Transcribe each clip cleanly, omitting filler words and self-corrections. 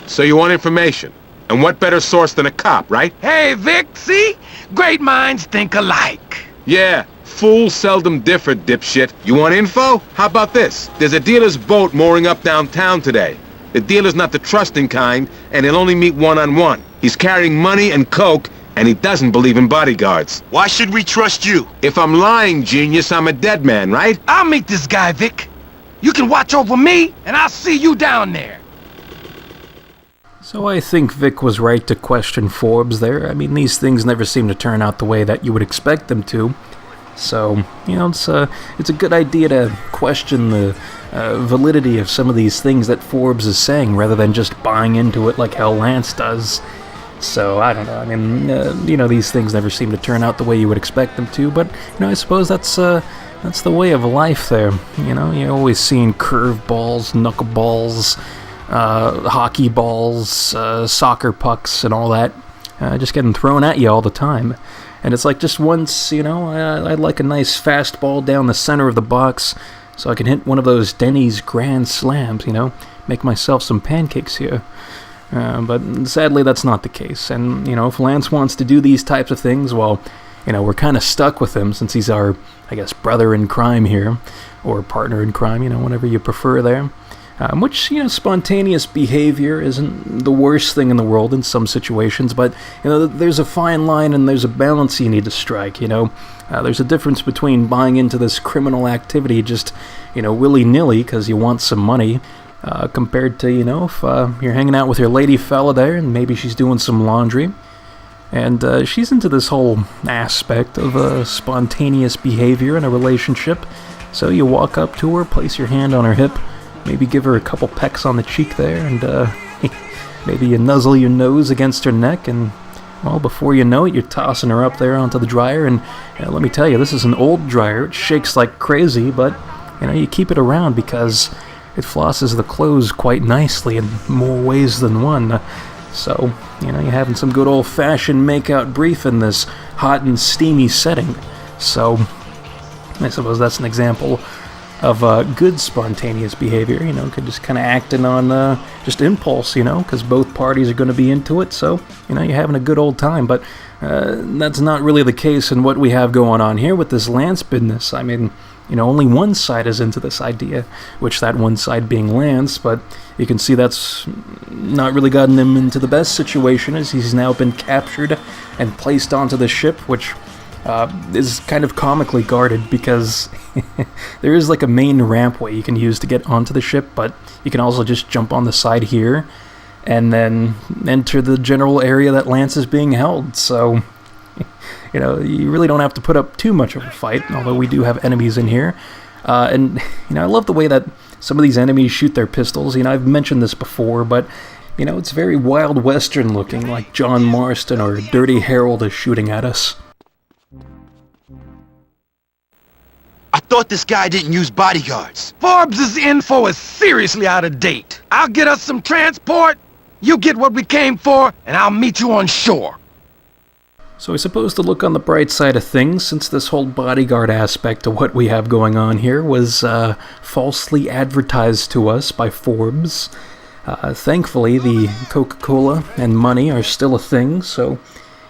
So you want information? And what better source than a cop, right? Hey, Vic, see? Great minds think alike. Yeah, fools seldom differ, dipshit. You want info? How about this? There's a dealer's boat mooring up downtown today. The dealer's not the trusting kind, and he'll only meet one-on-one. He's carrying money and coke, and he doesn't believe in bodyguards. Why should we trust you? If I'm lying, genius, I'm a dead man, right? I'll meet this guy, Vic. You can watch over me, and I'll see you down there. So I think Vic was right to question Forbes there. I mean, these things never seem to turn out the way that you would expect them to. So, you know, it's a good idea to question the validity of some of these things that Forbes is saying, rather than just buying into it like how Lance does. So, I don't know, I mean, you know, these things never seem to turn out the way you would expect them to, but, you know, I suppose that's the way of life there. You know, you're always seeing curveballs, knuckleballs, hockey balls, soccer pucks, and all that, just getting thrown at you all the time. And it's like just once, you know, I'd like a nice fastball down the center of the box so I can hit one of those Denny's Grand Slams, you know, make myself some pancakes here. But sadly, that's not the case. And, you know, if Lance wants to do these types of things, well, you know, we're kind of stuck with him since he's our, I guess, brother in crime here, or partner in crime, you know, whatever you prefer there. Which, you know, spontaneous behavior isn't the worst thing in the world in some situations, but, you know, there's a fine line and there's a balance you need to strike, you know. There's a difference between buying into this criminal activity just, you know, willy-nilly because you want some money, compared to, you know, if you're hanging out with your lady fella there and maybe she's doing some laundry, and she's into this whole aspect of spontaneous behavior in a relationship, so you walk up to her, place your hand on her hip, maybe give her a couple pecks on the cheek there, and maybe you nuzzle your nose against her neck, and, well, before you know it, you're tossing her up there onto the dryer, and let me tell you, this is an old dryer. It shakes like crazy, but, you know, you keep it around because it flosses the clothes quite nicely in more ways than one. So, you know, you're having some good old-fashioned make-out brief in this hot and steamy setting. So, I suppose that's an example of good spontaneous behavior, you know, just kind of acting on just impulse, you know, because both parties are going to be into it, so, you know, you're having a good old time, but that's not really the case in what we have going on here with this Lance business. I mean, you know, only one side is into this idea, which that one side being Lance, but you can see that's not really gotten him into the best situation, as he's now been captured and placed onto the ship, which is kind of comically guarded because there is like a main rampway you can use to get onto the ship, but you can also just jump on the side here and then enter the general area that Lance is being held. So, you know, you really don't have to put up too much of a fight, although we do have enemies in here. And, you know, I love the way that some of these enemies shoot their pistols. You know, I've mentioned this before, but, you know, it's very Wild Western looking, like John Marston or Dirty Harold is shooting at us. I thought this guy didn't use bodyguards. Forbes' info is seriously out of date. I'll get us some transport, you get what we came for, and I'll meet you on shore. So I suppose to look on the bright side of things, since this whole bodyguard aspect of what we have going on here was falsely advertised to us by Forbes. Thankfully, the Coca-Cola and money are still a thing, so,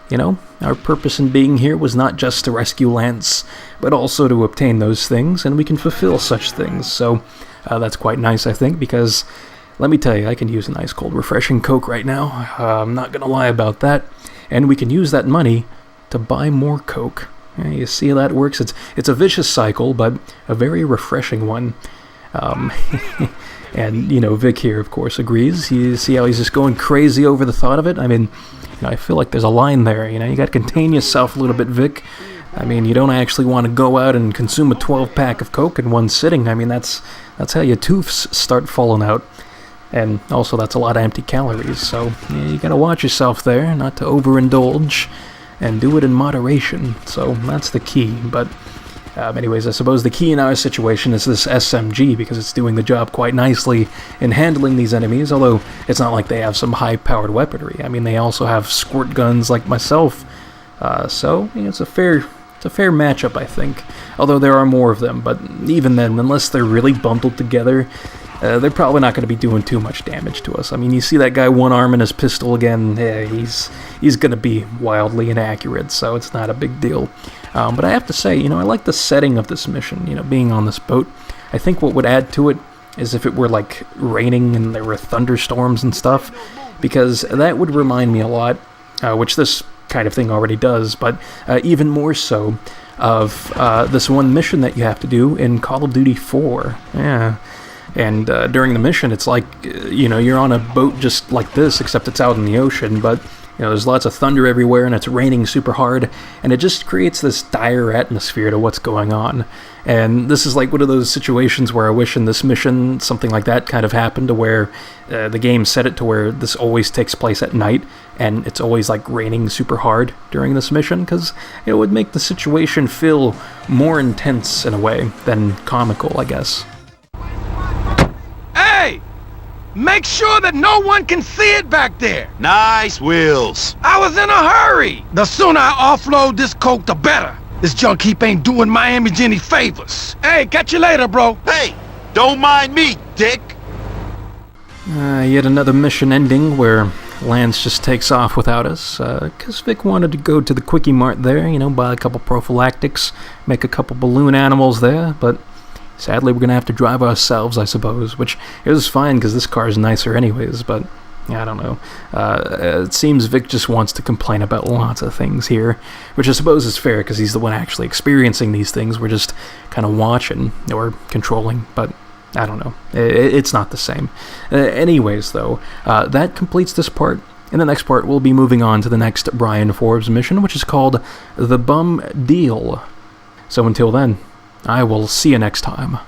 you know, our purpose in being here was not just to rescue Lance, but also to obtain those things, and we can fulfill such things. So that's quite nice, I think, because, let me tell you, I can use a nice cold refreshing Coke right now. I'm not going to lie about that. And we can use that money to buy more Coke. You see how that works? It's a vicious cycle, but a very refreshing one. And, you know, Vic here, of course, agrees. You see how he's just going crazy over the thought of it? I mean, you know, I feel like there's a line there, you know, you got to contain yourself a little bit, Vic. I mean, you don't actually want to go out and consume a 12-pack of Coke in one sitting. I mean, that's how your tooths start falling out. And also, that's a lot of empty calories, so yeah, you gotta watch yourself there, not to overindulge, and do it in moderation. So that's the key. But anyways, I suppose the key in our situation is this SMG, because it's doing the job quite nicely in handling these enemies, although it's not like they have some high-powered weaponry. I mean, they also have squirt guns like myself, so yeah, it's a fair matchup, I think. Although there are more of them, but even then, unless they're really bundled together, they're probably not going to be doing too much damage to us. I mean, you see that guy one-arming his pistol again, he's going to be wildly inaccurate, so it's not a big deal. But I have to say, I like the setting of this mission, being on this boat. I think what would add to it is if it were, like, raining and there were thunderstorms and stuff, because that would remind me a lot, which this kind of thing already does, but even more so, of this one mission that you have to do in Call of Duty 4. Yeah. And during the mission, it's like, you're on a boat just like this, except it's out in the ocean, but, there's lots of thunder everywhere, and it's raining super hard, and it just creates this dire atmosphere to what's going on. And this is like one of those situations where I wish in this mission something like that kind of happened, to where the game set it to where this always takes place at night, and it's always like raining super hard during this mission, because it would make the situation feel more intense in a way than comical, I guess. Hey! Make sure that no one can see it back there! Nice wheels. I was in a hurry! The sooner I offload this coke, the better. This junk heap ain't doing my image any favors. Hey, catch you later, bro. Hey, don't mind me, dick. Yet another mission ending where Lance just takes off without us, because Vic wanted to go to the Quickie Mart there, buy a couple prophylactics, make a couple balloon animals there, but sadly we're going to have to drive ourselves, I suppose, which is fine because this car is nicer anyways, but I don't know. It seems Vic just wants to complain about lots of things here, which I suppose is fair because he's the one actually experiencing these things. We're just kind of watching or controlling, but I don't know. It's not the same. Anyways, though, that completes this part. In the next part, we'll be moving on to the next Brian Forbes mission, which is called The Bum Deal. So until then, I will see you next time.